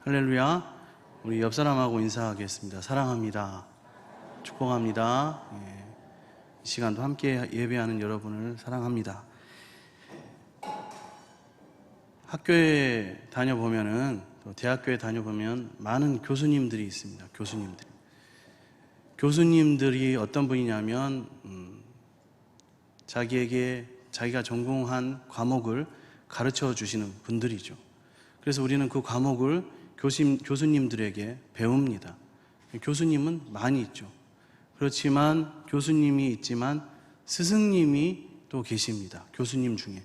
할렐루야. 우리 옆 사람하고 인사하겠습니다. 사랑합니다. 축복합니다. 이 시간도 함께 예배하는 여러분을 사랑합니다. 학교에 다녀보면은, 또 대학교에 다녀보면 많은 교수님들이 있습니다. 교수님들이 어떤 분이냐면 자기가 전공한 과목을 가르쳐 주시는 분들이죠. 그래서 우리는 그 과목을 교수님들에게 배웁니다. 교수님은 많이 있죠. 그렇지만 교수님이 있지만 스승님이 또 계십니다. 교수님 중에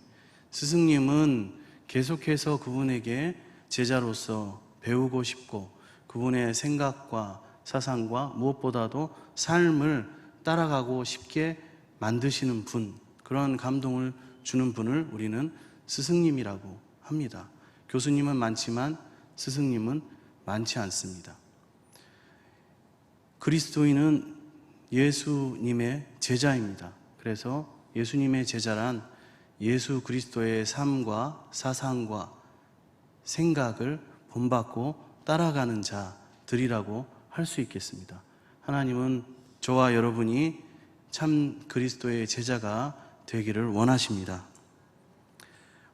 스승님은 계속해서 그분에게 제자로서 배우고 싶고, 그분의 생각과 사상과 무엇보다도 삶을 따라가고 싶게 만드시는 분, 그런 감동을 주는 분을 우리는 스승님이라고 합니다. 교수님은 많지만 스승님은 많지 않습니다. 그리스도인은 예수님의 제자입니다. 그래서 예수님의 제자란 예수 그리스도의 삶과 사상과 생각을 본받고 따라가는 자들이라고 할 수 있겠습니다. 하나님은 저와 여러분이 참 그리스도의 제자가 되기를 원하십니다.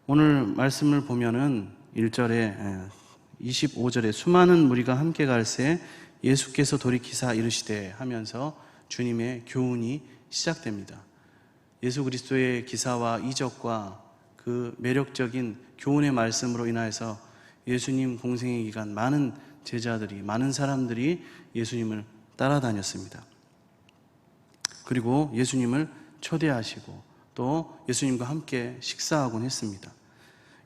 오늘 말씀을 보면은 1절에 25절에 수많은 무리가 함께 갈새 예수께서 돌이키사 이르시되 하면서 주님의 교훈이 시작됩니다. 예수 그리스도의 기사와 이적과 그 매력적인 교훈의 말씀으로 인하여서 예수님 공생의 기간 많은 제자들이, 많은 사람들이 예수님을 따라다녔습니다. 그리고 예수님을 초대하시고 또 예수님과 함께 식사하곤 했습니다.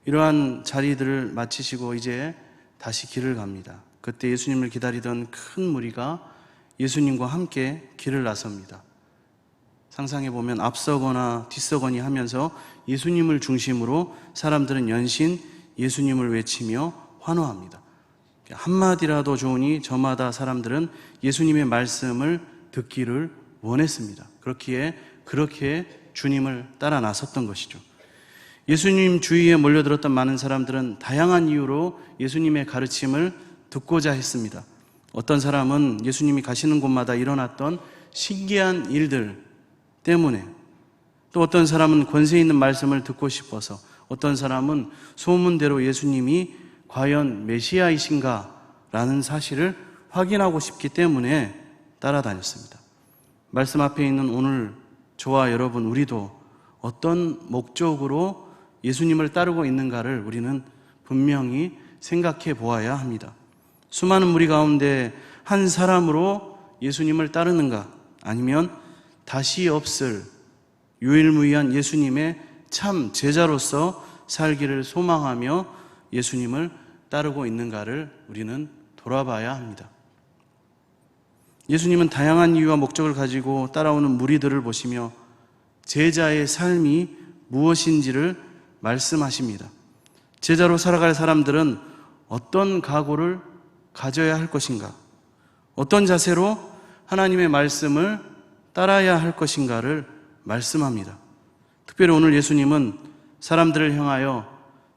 이러한 자리들을 마치시고 이제 다시 길을 갑니다. 그때 예수님을 기다리던 큰 무리가 예수님과 함께 길을 나섭니다. 상상해 보면 앞서거나 뒤서거니 하면서 예수님을 중심으로 사람들은 연신 예수님을 외치며 환호합니다. 한마디라도 좋으니 저마다 사람들은 예수님의 말씀을 듣기를 원했습니다. 그렇게 주님을 따라 나섰던 것이죠. 예수님 주위에 몰려들었던 많은 사람들은 다양한 이유로 예수님의 가르침을 듣고자 했습니다. 어떤 사람은 예수님이 가시는 곳마다 일어났던 신기한 일들 때문에, 또 어떤 사람은 권세 있는 말씀을 듣고 싶어서, 어떤 사람은 소문대로 예수님이 과연 메시아이신가 라는 사실을 확인하고 싶기 때문에 따라다녔습니다. 말씀 앞에 있는 오늘 저와 여러분, 우리도 어떤 목적으로 예수님을 따르고 있는가를 우리는 분명히 생각해 보아야 합니다. 수많은 무리 가운데 한 사람으로 예수님을 따르는가, 아니면 다시 없을 유일무이한 예수님의 참 제자로서 살기를 소망하며 예수님을 따르고 있는가를 우리는 돌아봐야 합니다. 예수님은 다양한 이유와 목적을 가지고 따라오는 무리들을 보시며 제자의 삶이 무엇인지를 말씀하십니다. 제자로 살아갈 사람들은 어떤 각오를 가져야 할 것인가, 어떤 자세로 하나님의 말씀을 따라야 할 것인가를 말씀합니다. 특별히 오늘 예수님은 사람들을 향하여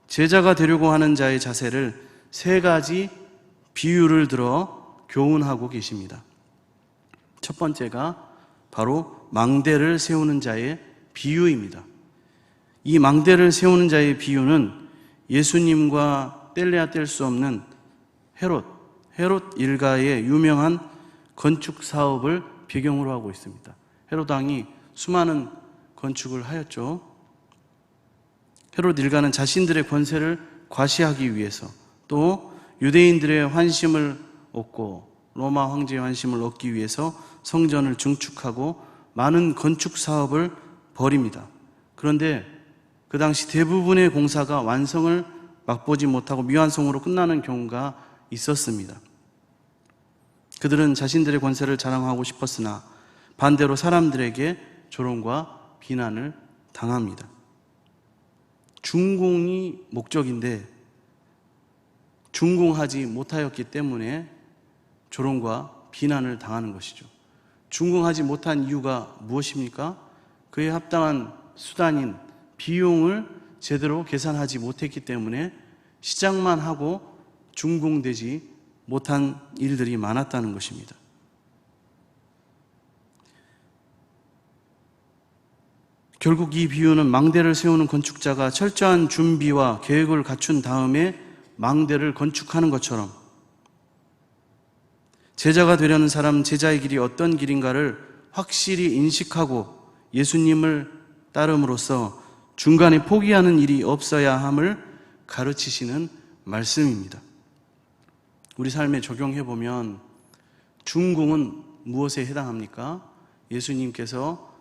제자가 되려고 하는 자의 자세를 3가지 비유를 들어 교훈하고 계십니다. 첫 번째가 바로 망대를 세우는 자의 비유입니다. 이 망대를 세우는 자의 비유는 예수님과 뗄래야 뗄 수 없는 헤롯 일가의 유명한 건축 사업을 배경으로 하고 있습니다. 헤롯 왕이 수많은 건축을 하였죠. 헤롯 일가는 자신들의 권세를 과시하기 위해서, 또 유대인들의 환심을 얻고 로마 황제의 환심을 얻기 위해서 성전을 증축하고 많은 건축 사업을 벌입니다. 그런데 그 당시 대부분의 공사가 완성을 맛보지 못하고 미완성으로 끝나는 경우가 있었습니다. 그들은 자신들의 권세를 자랑하고 싶었으나 반대로 사람들에게 조롱과 비난을 당합니다. 준공이 목적인데 준공하지 못하였기 때문에 조롱과 비난을 당하는 것이죠. 준공하지 못한 이유가 무엇입니까? 그에 합당한 수단인 비용을 제대로 계산하지 못했기 때문에 시작만 하고 준공되지 못한 일들이 많았다는 것입니다. 결국 이 비유는 망대를 세우는 건축자가 철저한 준비와 계획을 갖춘 다음에 망대를 건축하는 것처럼 제자가 되려는 사람, 제자의 길이 어떤 길인가를 확실히 인식하고 예수님을 따름으로써 중간에 포기하는 일이 없어야 함을 가르치시는 말씀입니다. 우리 삶에 적용해 보면 준공은 무엇에 해당합니까? 예수님께서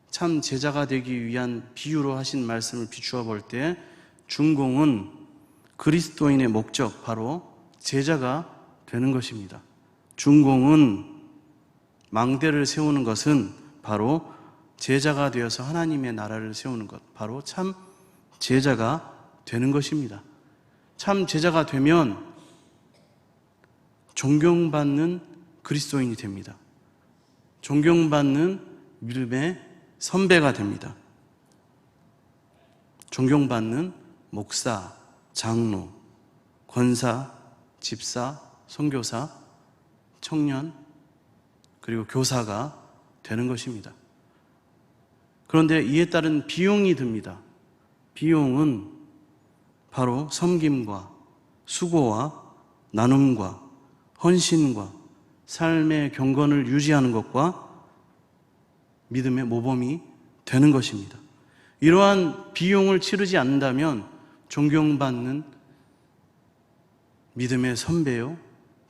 참 제자가 되기 위한 비유로 하신 말씀을 비추어 볼 때 준공은 그리스도인의 목적, 바로 제자가 되는 것입니다. 준공은 망대를 세우는 것은 바로 제자가 되어서 하나님의 나라를 세우는 것, 바로 참 제자가 되는 것입니다. 참 제자가 되면 존경받는 그리스도인이 됩니다. 존경받는 믿음의 선배가 됩니다. 존경받는 목사, 장로, 권사, 집사, 선교사, 청년, 그리고 교사가 되는 것입니다. 그런데 이에 따른 비용이 듭니다. 비용은 바로 섬김과 수고와 나눔과 헌신과 삶의 경건을 유지하는 것과 믿음의 모범이 되는 것입니다. 이러한 비용을 치르지 않는다면 존경받는 믿음의 선배요,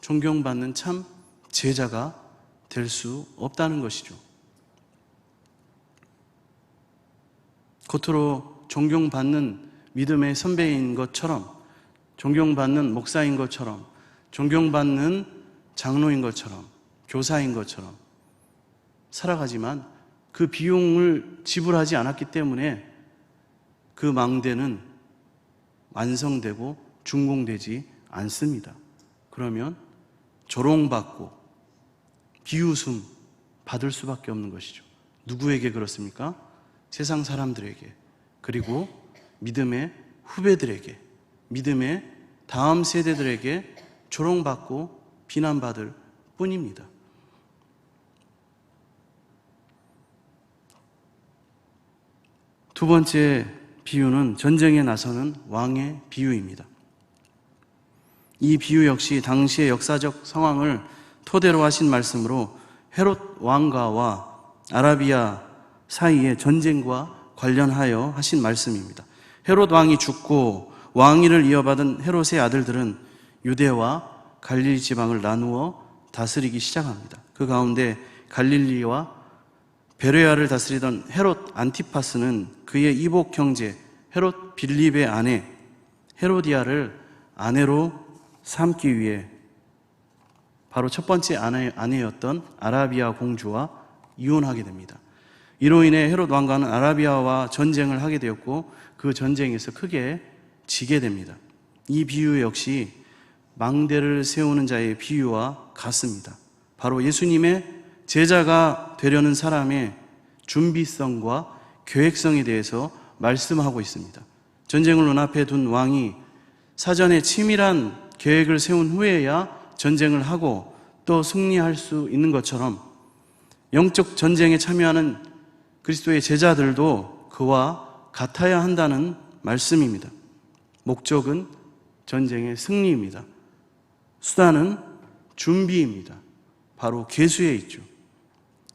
존경받는 참 제자가 될 수 없다는 것이죠. 겉으로 존경받는 믿음의 선배인 것처럼, 존경받는 목사인 것처럼, 존경받는 장로인 것처럼, 교사인 것처럼 살아가지만 그 비용을 지불하지 않았기 때문에 그 망대는 완성되고 준공되지 않습니다. 그러면 조롱받고 비웃음 받을 수밖에 없는 것이죠. 누구에게 그렇습니까? 세상 사람들에게, 그리고 믿음의 후배들에게, 믿음의 다음 세대들에게 조롱받고 비난받을 뿐입니다. 두 번째 비유는 전쟁에 나서는 왕의 비유입니다. 이 비유 역시 당시의 역사적 상황을 토대로 하신 말씀으로 헤롯 왕가와 아라비아 사이의 전쟁과 관련하여 하신 말씀입니다. 헤롯 왕이 죽고 왕위를 이어받은 헤롯의 아들들은 유대와 갈릴리 지방을 나누어 다스리기 시작합니다. 그 가운데 갈릴리와 베레아를 다스리던 헤롯 안티파스는 그의 이복 형제 헤롯 빌립의 아내 헤로디아를 아내로 삼기 위해 바로 첫 번째 아내였던 아라비아 공주와 이혼하게 됩니다. 이로 인해 헤롯 왕가는 아라비아와 전쟁을 하게 되었고 그 전쟁에서 크게 지게 됩니다. 이 비유 역시 망대를 세우는 자의 비유와 같습니다. 바로 예수님의 제자가 되려는 사람의 준비성과 계획성에 대해서 말씀하고 있습니다. 전쟁을 눈앞에 둔 왕이 사전에 치밀한 계획을 세운 후에야 전쟁을 하고 또 승리할 수 있는 것처럼 영적 전쟁에 참여하는 그리스도의 제자들도 그와 같아야 한다는 말씀입니다. 목적은 전쟁의 승리입니다. 수단은 준비입니다. 바로 계수에 있죠.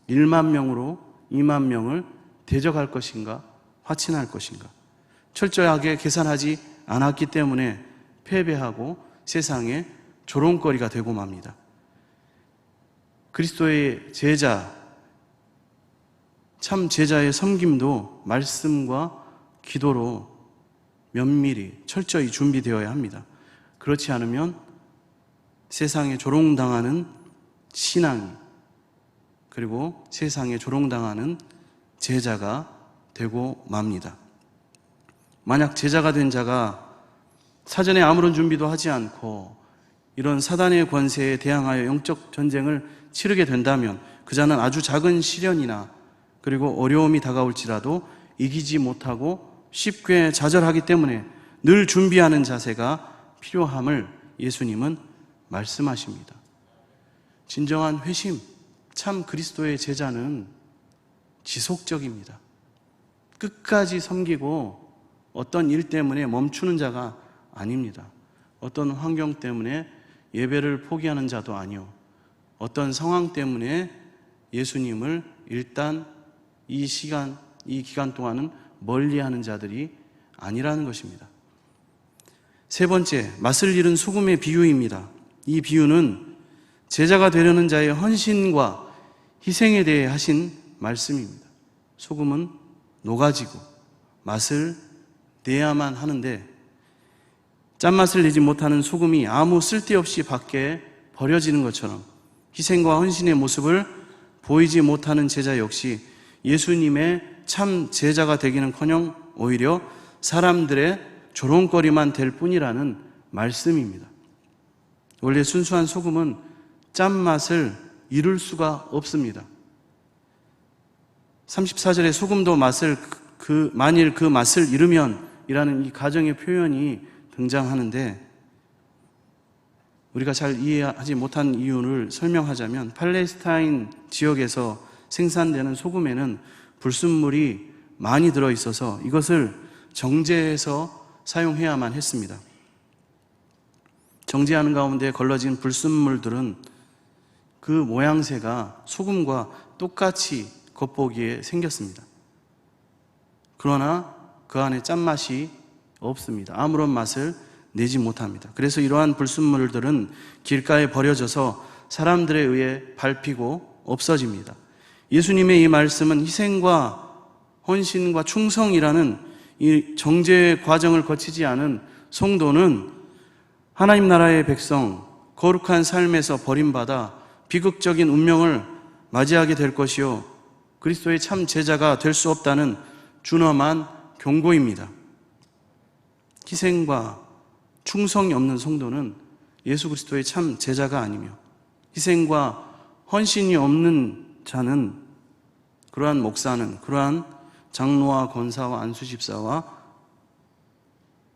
1만 명으로 2만 명을 대적할 것인가, 화친할 것인가. 철저하게 계산하지 않았기 때문에 패배하고 세상에 조롱거리가 되고 맙니다. 그리스도의 제자, 참 제자의 섬김도 말씀과 기도로 면밀히 철저히 준비되어야 합니다. 그렇지 않으면 세상에 조롱당하는 신앙이, 그리고 세상에 조롱당하는 제자가 되고 맙니다. 만약 제자가 된 자가 사전에 아무런 준비도 하지 않고 이런 사단의 권세에 대항하여 영적 전쟁을 치르게 된다면 그 자는 아주 작은 시련이나 그리고 어려움이 다가올지라도 이기지 못하고 쉽게 좌절하기 때문에 늘 준비하는 자세가 필요함을 예수님은 말씀하십니다. 진정한 회심, 참 그리스도의 제자는 지속적입니다. 끝까지 섬기고 어떤 일 때문에 멈추는 자가 아닙니다. 어떤 환경 때문에 예배를 포기하는 자도 아니요, 어떤 상황 때문에 예수님을 일단 이 기간 동안은 멀리하는 자들이 아니라는 것입니다. 세 번째, 맛을 잃은 소금의 비유입니다. 이 비유는 제자가 되려는 자의 헌신과 희생에 대해 하신 말씀입니다. 소금은 녹아지고 맛을 내야만 하는데 짠맛을 내지 못하는 소금이 아무 쓸데없이 밖에 버려지는 것처럼 희생과 헌신의 모습을 보이지 못하는 제자 역시 예수님의 참 제자가 되기는커녕 오히려 사람들의 조롱거리만 될 뿐이라는 말씀입니다. 원래 순수한 소금은 짠맛을 잃을 수가 없습니다. 34절에 소금도 만일 그 맛을 잃으면 이라는 이 가정의 표현이 등장하는데, 우리가 잘 이해하지 못한 이유를 설명하자면 팔레스타인 지역에서 생산되는 소금에는 불순물이 많이 들어있어서 이것을 정제해서 사용해야만 했습니다. 정제하는 가운데 걸러진 불순물들은 그 모양새가 소금과 똑같이 겉보기에 생겼습니다. 그러나 그 안에 짠맛이 없습니다. 아무런 맛을 내지 못합니다. 그래서 이러한 불순물들은 길가에 버려져서 사람들에 의해 밟히고 없어집니다. 예수님의 이 말씀은 희생과 헌신과 충성이라는 이 정죄 과정을 거치지 않은 성도는 하나님 나라의 백성, 거룩한 삶에서 버림받아 비극적인 운명을 맞이하게 될 것이요, 그리스도의 참 제자가 될 수 없다는 준엄한 경고입니다. 희생과 충성이 없는 성도는 예수 그리스도의 참 제자가 아니며, 희생과 헌신이 없는 자는, 그러한 목사는, 그러한 장로와 권사와 안수집사와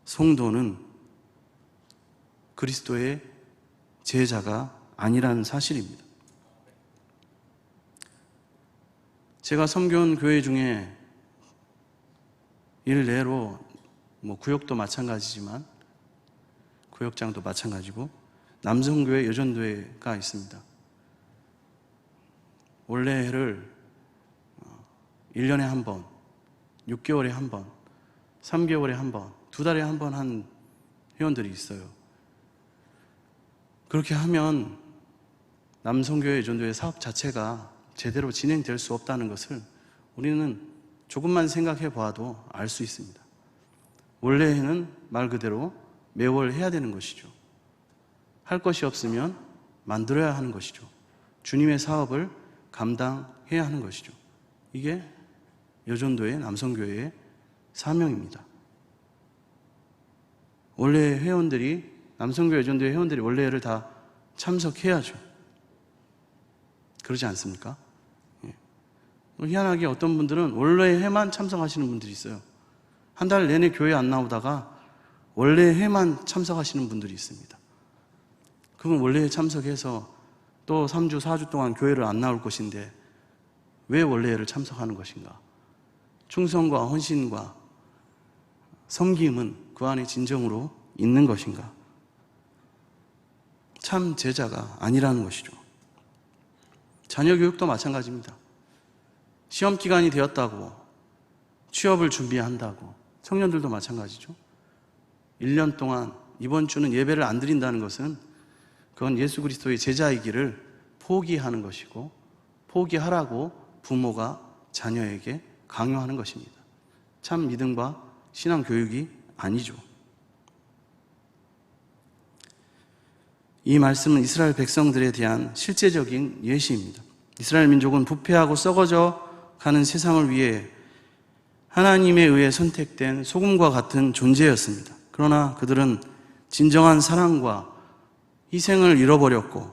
성도는 그리스도의 제자가 아니라는 사실입니다. 제가 섬겨온 교회 중에 일례로 구역도 마찬가지지만 구역장도 마찬가지고 남성교회, 여전교회가 있습니다. 원래를 1년에 한 번, 6개월에 한 번, 3개월에 한 번, 2달에 한 번 한 회원들이 있어요. 그렇게 하면 남성교회, 여전교회 사업 자체가 제대로 진행될 수 없다는 것을 우리는 조금만 생각해 봐도 알 수 있습니다. 원래는 말 그대로 매월 해야 되는 것이죠. 할 것이 없으면 만들어야 하는 것이죠. 주님의 사업을 감당해야 하는 것이죠. 이게 여전도의 남성교회의 사명입니다. 원래 회원들이, 남성교회 여전도의 회원들이 원래를 다 참석해야죠. 그러지 않습니까? 희한하게 어떤 분들은 원래 회만 참석하시는 분들이 있어요. 한 달 내내 교회 안 나오다가 원래 회만 참석하시는 분들이 있습니다. 그러면 원래 회 참석해서 또 3주, 4주 동안 교회를 안 나올 것인데 왜 원래회를 참석하는 것인가? 충성과 헌신과 섬김은 그 안에 진정으로 있는 것인가? 참 제자가 아니라는 것이죠. 자녀 교육도 마찬가지입니다. 시험 기간이 되었다고, 취업을 준비한다고, 청년들도 마찬가지죠. 1년 동안 이번 주는 예배를 안 드린다는 것은 그건 예수 그리스도의 제자이기를 포기하는 것이고, 포기하라고 부모가 자녀에게 강요하는 것입니다. 참 믿음과 신앙 교육이 아니죠. 이 말씀은 이스라엘 백성들에 대한 실제적인 예시입니다. 이스라엘 민족은 부패하고 썩어져 가는 세상을 위해 하나님에 의해 선택된 소금과 같은 존재였습니다. 그러나 그들은 진정한 사랑과 희생을 잃어버렸고,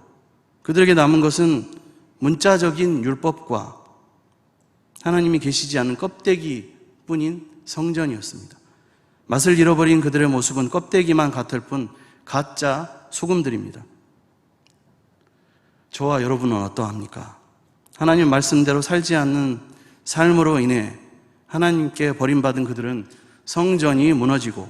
그들에게 남은 것은 문자적인 율법과 하나님이 계시지 않은 껍데기뿐인 성전이었습니다. 맛을 잃어버린 그들의 모습은 껍데기만 같을 뿐 가짜 소금들입니다. 저와 여러분은 어떠합니까? 하나님 말씀대로 살지 않는 삶으로 인해 하나님께 버림받은 그들은 성전이 무너지고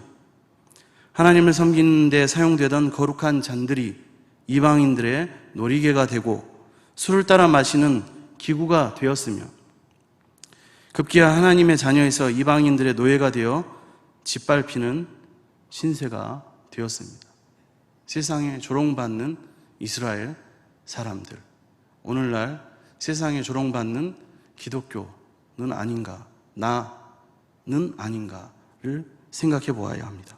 하나님을 섬기는 데 사용되던 거룩한 잔들이 이방인들의 놀이개가 되고 술을 따라 마시는 기구가 되었으며 급기야 하나님의 자녀에서 이방인들의 노예가 되어 짓밟히는 신세가 되었습니다. 세상에 조롱받는 이스라엘 사람들, 오늘날 세상에 조롱받는 기독교는 아닌가, 나는 아닌가를 생각해 보아야 합니다.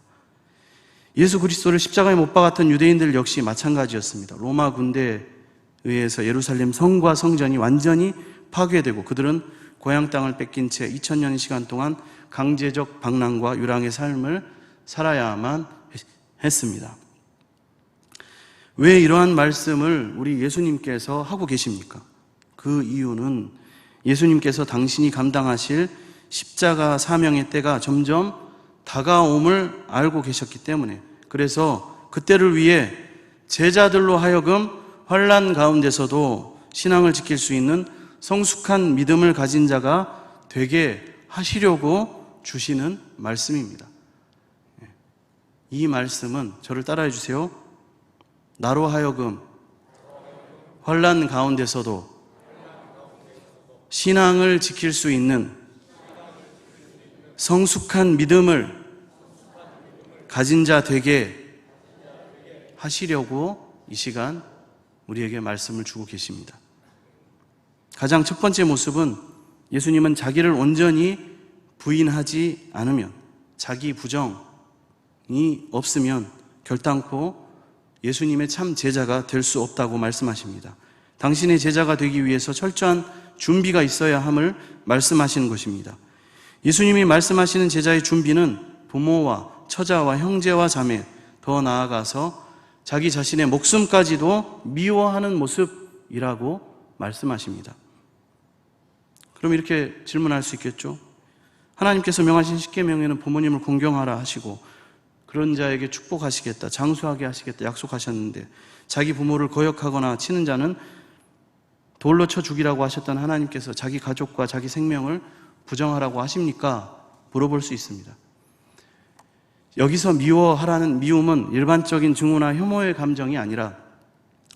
예수 그리스도를 십자가에 못 박았던 유대인들 역시 마찬가지였습니다. 로마 군대에 의해서 예루살렘 성과 성전이 완전히 파괴되고 그들은 고향 땅을 뺏긴 채 2000년의 시간 동안 강제적 방랑과 유랑의 삶을 살아야만 했습니다. 왜 이러한 말씀을 우리 예수님께서 하고 계십니까? 그 이유는 예수님께서 당신이 감당하실 십자가 사명의 때가 점점 다가옴을 알고 계셨기 때문에, 그래서 그때를 위해 제자들로 하여금 환난 가운데서도 신앙을 지킬 수 있는 성숙한 믿음을 가진 자가 되게 하시려고 주시는 말씀입니다. 이 말씀은 저를 따라해 주세요. 나로 하여금 환난 가운데서도 신앙을 지킬 수 있는 성숙한 믿음을 가진 자 되게 하시려고 이 시간 우리에게 말씀을 주고 계십니다. 가장 첫 번째 모습은 예수님은 자기를 온전히 부인하지 않으면, 자기 부정이 없으면 결단코 예수님의 참 제자가 될 수 없다고 말씀하십니다. 당신의 제자가 되기 위해서 철저한 준비가 있어야 함을 말씀하시는 것입니다. 예수님이 말씀하시는 제자의 준비는 부모와 처자와 형제와 자매, 더 나아가서 자기 자신의 목숨까지도 미워하는 모습이라고 말씀하십니다. 그럼 이렇게 질문할 수 있겠죠? 하나님께서 명하신 십계명에는 부모님을 공경하라 하시고 그런 자에게 축복하시겠다, 장수하게 하시겠다 약속하셨는데 자기 부모를 거역하거나 치는 자는 돌로 쳐 죽이라고 하셨던 하나님께서 자기 가족과 자기 생명을 부정하라고 하십니까? 물어볼 수 있습니다. 여기서 미워하라는 미움은 일반적인 증오나 혐오의 감정이 아니라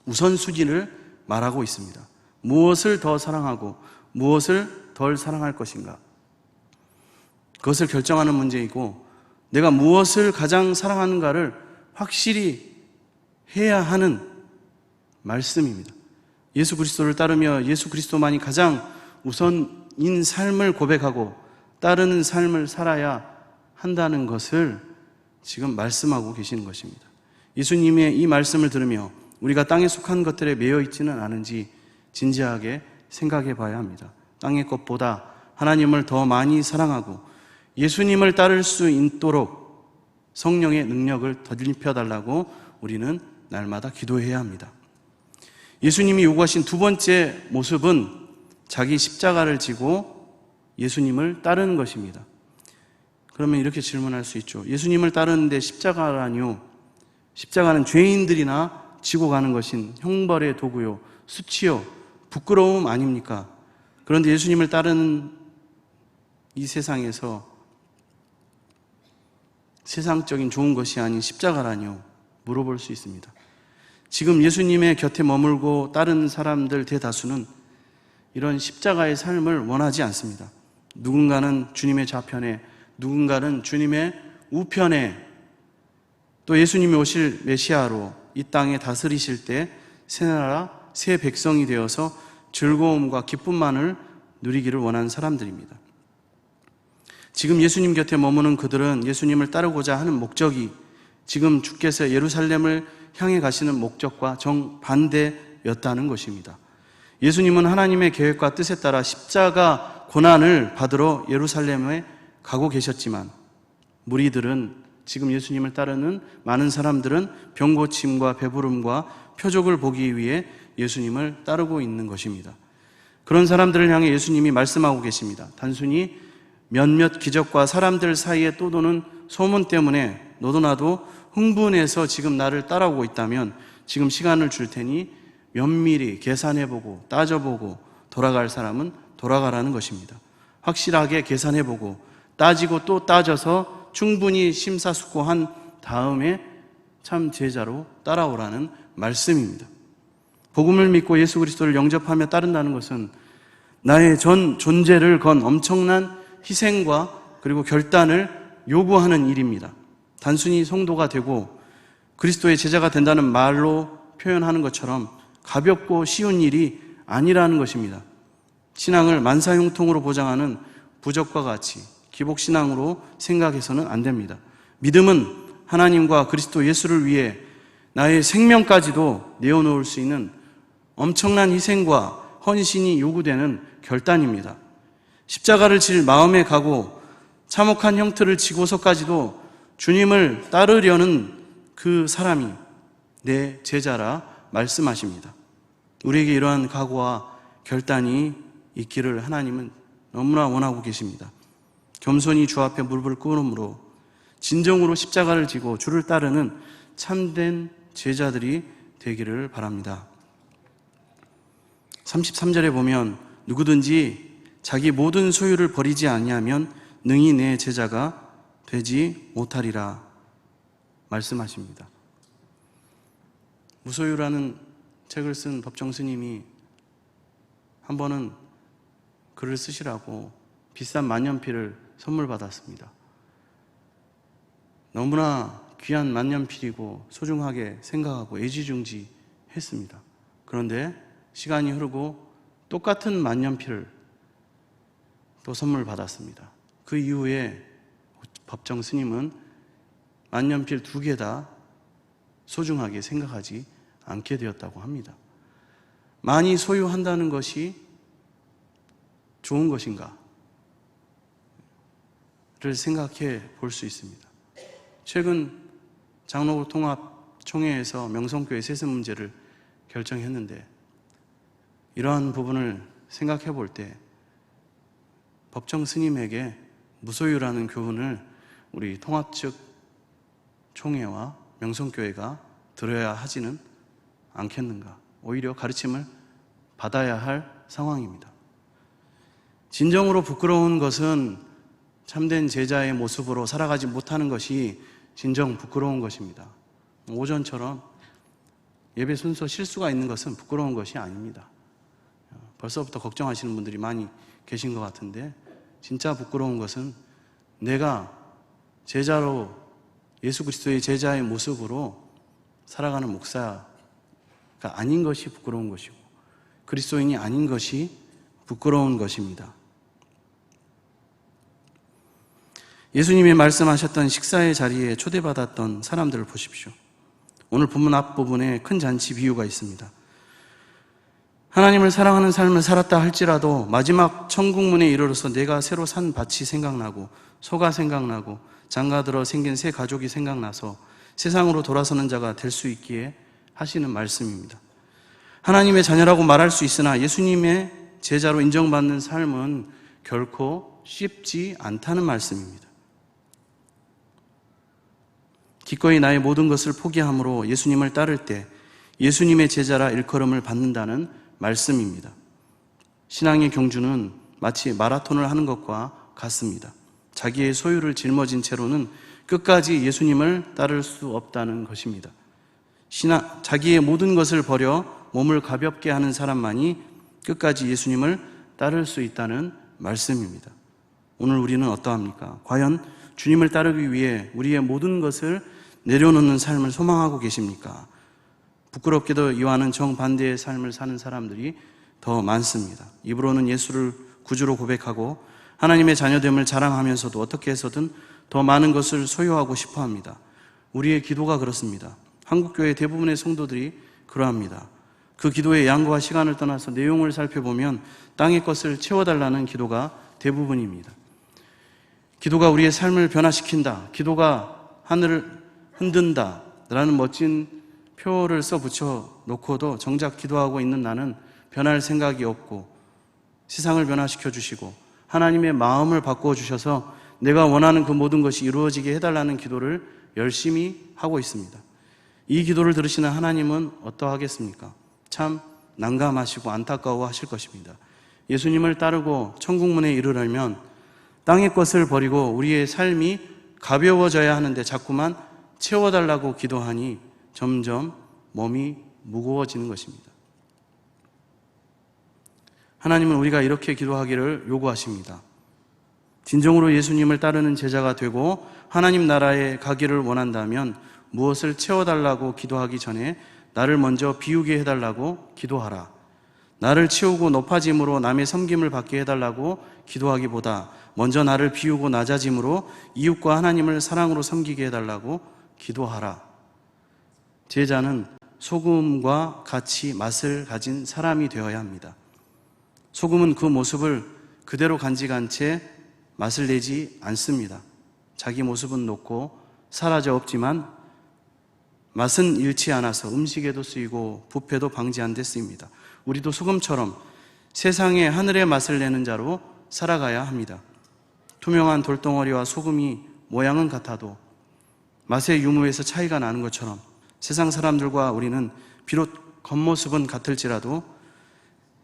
우선순위를 말하고 있습니다. 무엇을 더 사랑하고 무엇을 덜 사랑할 것인가? 그것을 결정하는 문제이고, 내가 무엇을 가장 사랑하는가를 확실히 해야 하는 말씀입니다. 예수 그리스도를 따르며 예수 그리스도만이 가장 우선인 삶을 고백하고 따르는 삶을 살아야 한다는 것을 지금 말씀하고 계시는 것입니다. 예수님의 이 말씀을 들으며 우리가 땅에 속한 것들에 매여 있지는 않은지 진지하게 생각해 봐야 합니다. 땅의 것보다 하나님을 더 많이 사랑하고 예수님을 따를 수 있도록 성령의 능력을 덧입혀달라고 우리는 날마다 기도해야 합니다. 예수님이 요구하신 두 번째 모습은 자기 십자가를 지고 예수님을 따르는 것입니다. 그러면 이렇게 질문할 수 있죠. 예수님을 따르는데 십자가라뇨? 십자가는 죄인들이나 지고 가는 것인 형벌의 도구요, 수치요, 부끄러움 아닙니까? 그런데 예수님을 따르는 이 세상에서 세상적인 좋은 것이 아닌 십자가라뇨? 물어볼 수 있습니다. 지금 예수님의 곁에 머물고 따르는 사람들 대다수는 이런 십자가의 삶을 원하지 않습니다. 누군가는 주님의 좌편에, 누군가는 주님의 우편에, 또 예수님이 오실 메시아로 이 땅에 다스리실 때 새 나라, 새 백성이 되어서 즐거움과 기쁨만을 누리기를 원하는 사람들입니다. 지금 예수님 곁에 머무는 그들은 예수님을 따르고자 하는 목적이 지금 주께서 예루살렘을 향해 가시는 목적과 정반대였다는 것입니다. 예수님은 하나님의 계획과 뜻에 따라 십자가 고난을 받으러 예루살렘에 가고 계셨지만 무리들은, 지금 예수님을 따르는 많은 사람들은 병고침과 배부름과 표적을 보기 위해 예수님을 따르고 있는 것입니다. 그런 사람들을 향해 예수님이 말씀하고 계십니다. 단순히 몇몇 기적과 사람들 사이에 떠도는 소문 때문에 너도 나도 흥분해서 지금 나를 따라오고 있다면 지금 시간을 줄 테니 면밀히 계산해보고 따져보고 돌아갈 사람은 돌아가라는 것입니다. 확실하게 계산해보고 따지고 또 따져서 충분히 심사숙고한 다음에 참 제자로 따라오라는 말씀입니다. 복음을 믿고 예수 그리스도를 영접하며 따른다는 것은 나의 전 존재를 건 엄청난 희생과 그리고 결단을 요구하는 일입니다. 단순히 성도가 되고 그리스도의 제자가 된다는 말로 표현하는 것처럼 가볍고 쉬운 일이 아니라는 것입니다. 신앙을 만사형통으로 보장하는 부적과 같이 기복신앙으로 생각해서는 안 됩니다. 믿음은 하나님과 그리스도 예수를 위해 나의 생명까지도 내어놓을 수 있는 엄청난 희생과 헌신이 요구되는 결단입니다. 십자가를 질 마음에 가고 참혹한 형틀을 지고서까지도 주님을 따르려는 그 사람이 내 제자라 말씀하십니다. 우리에게 이러한 각오와 결단이 있기를 하나님은 너무나 원하고 계십니다. 겸손히 주 앞에 무릎을 꿇음으로 진정으로 십자가를 지고 주를 따르는 참된 제자들이 되기를 바랍니다. 33절에 보면 누구든지 자기 모든 소유를 버리지 아니하면 능히 내 제자가 되지 못하리라 말씀하십니다. 무소유라는 책을 쓴 법정 스님이 한 번은 글을 쓰시라고 비싼 만년필을 선물 받았습니다. 너무나 귀한 만년필이고 소중하게 생각하고 애지중지했습니다. 그런데 시간이 흐르고 똑같은 만년필을 또 선물 받았습니다. 그 이후에 법정 스님은 만년필 2개 다 소중하게 생각하지 않게 되었다고 합니다. 많이 소유한다는 것이 좋은 것인가? 를 생각해 볼 수 있습니다. 최근 장로교 통합총회에서 명성교회 세습 문제를 결정했는데 이러한 부분을 생각해 볼 때 법정 스님에게 무소유라는 교훈을 우리 통합 측 총회와 명성교회가 들어야 하지는 않겠는가? 오히려 가르침을 받아야 할 상황입니다. 진정으로 부끄러운 것은 참된 제자의 모습으로 살아가지 못하는 것이 진정 부끄러운 것입니다. 오전처럼 예배 순서 실수가 있는 것은 부끄러운 것이 아닙니다. 벌써부터 걱정하시는 분들이 많이 계신 것 같은데 진짜 부끄러운 것은 내가 제자로 예수 그리스도의 제자의 모습으로 살아가는 목사가 아닌 것이 부끄러운 것이고 그리스도인이 아닌 것이 부끄러운 것입니다. 예수님이 말씀하셨던 식사의 자리에 초대받았던 사람들을 보십시오. 오늘 본문 앞부분에 큰 잔치 비유가 있습니다. 하나님을 사랑하는 삶을 살았다 할지라도 마지막 천국문에 이르러서 내가 새로 산 밭이 생각나고 소가 생각나고 장가들어 생긴 새 가족이 생각나서 세상으로 돌아서는 자가 될 수 있기에 하시는 말씀입니다. 하나님의 자녀라고 말할 수 있으나 예수님의 제자로 인정받는 삶은 결코 쉽지 않다는 말씀입니다. 기꺼이 나의 모든 것을 포기함으로 예수님을 따를 때 예수님의 제자라 일컬음을 받는다는 말씀입니다. 신앙의 경주는 마치 마라톤을 하는 것과 같습니다. 자기의 소유를 짊어진 채로는 끝까지 예수님을 따를 수 없다는 것입니다. 자기의 모든 것을 버려 몸을 가볍게 하는 사람만이 끝까지 예수님을 따를 수 있다는 말씀입니다. 오늘 우리는 어떠합니까? 과연 주님을 따르기 위해 우리의 모든 것을 내려놓는 삶을 소망하고 계십니까? 부끄럽게도 이와는 정반대의 삶을 사는 사람들이 더 많습니다. 입으로는 예수를 구주로 고백하고 하나님의 자녀됨을 자랑하면서도 어떻게 해서든 더 많은 것을 소유하고 싶어 합니다. 우리의 기도가 그렇습니다. 한국교회 대부분의 성도들이 그러합니다. 그 기도의 양과 시간을 떠나서 내용을 살펴보면 땅의 것을 채워달라는 기도가 대부분입니다. 기도가 우리의 삶을 변화시킨다. 기도가 하늘을 흔든다. 라는 멋진 표를 써붙여 놓고도 정작 기도하고 있는 나는 변할 생각이 없고 세상을 변화시켜 주시고 하나님의 마음을 바꾸어 주셔서 내가 원하는 그 모든 것이 이루어지게 해달라는 기도를 열심히 하고 있습니다. 이 기도를 들으시는 하나님은 어떠하겠습니까? 참 난감하시고 안타까워하실 것입니다. 예수님을 따르고 천국문에 이르려면 땅의 것을 버리고 우리의 삶이 가벼워져야 하는데 자꾸만 채워달라고 기도하니 점점 몸이 무거워지는 것입니다. 하나님은 우리가 이렇게 기도하기를 요구하십니다. 진정으로 예수님을 따르는 제자가 되고 하나님 나라에 가기를 원한다면 무엇을 채워달라고 기도하기 전에 나를 먼저 비우게 해달라고 기도하라. 나를 치우고 높아짐으로 남의 섬김을 받게 해달라고 기도하기보다 먼저 나를 비우고 낮아짐으로 이웃과 하나님을 사랑으로 섬기게 해달라고 기도하라. 제자는 소금과 같이 맛을 가진 사람이 되어야 합니다. 소금은 그 모습을 그대로 간직한 채 맛을 내지 않습니다. 자기 모습은 놓고 사라져 없지만 맛은 잃지 않아서 음식에도 쓰이고 부패도 방지 안 돼 쓰입니다. 우리도 소금처럼 세상에 하늘의 맛을 내는 자로 살아가야 합니다. 투명한 돌덩어리와 소금이 모양은 같아도 맛의 유무에서 차이가 나는 것처럼 세상 사람들과 우리는 비록 겉모습은 같을지라도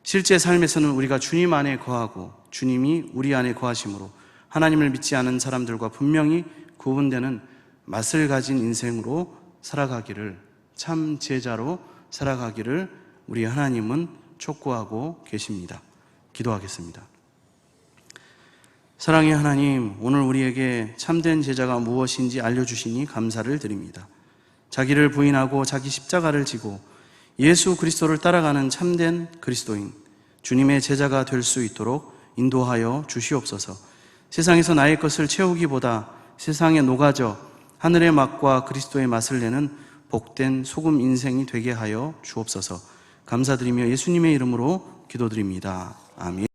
실제 삶에서는 우리가 주님 안에 거하고 주님이 우리 안에 거하심으로 하나님을 믿지 않은 사람들과 분명히 구분되는 맛을 가진 인생으로 살아가기를, 참 제자로 살아가기를 우리 하나님은 촉구하고 계십니다. 기도하겠습니다. 사랑의 하나님, 오늘 우리에게 참된 제자가 무엇인지 알려주시니 감사를 드립니다. 자기를 부인하고 자기 십자가를 지고 예수 그리스도를 따라가는 참된 그리스도인, 주님의 제자가 될 수 있도록 인도하여 주시옵소서. 세상에서 나의 것을 채우기보다 세상에 녹아져 하늘의 맛과 그리스도의 맛을 내는 복된 소금 인생이 되게 하여 주옵소서. 감사드리며 예수님의 이름으로 기도드립니다. 아멘.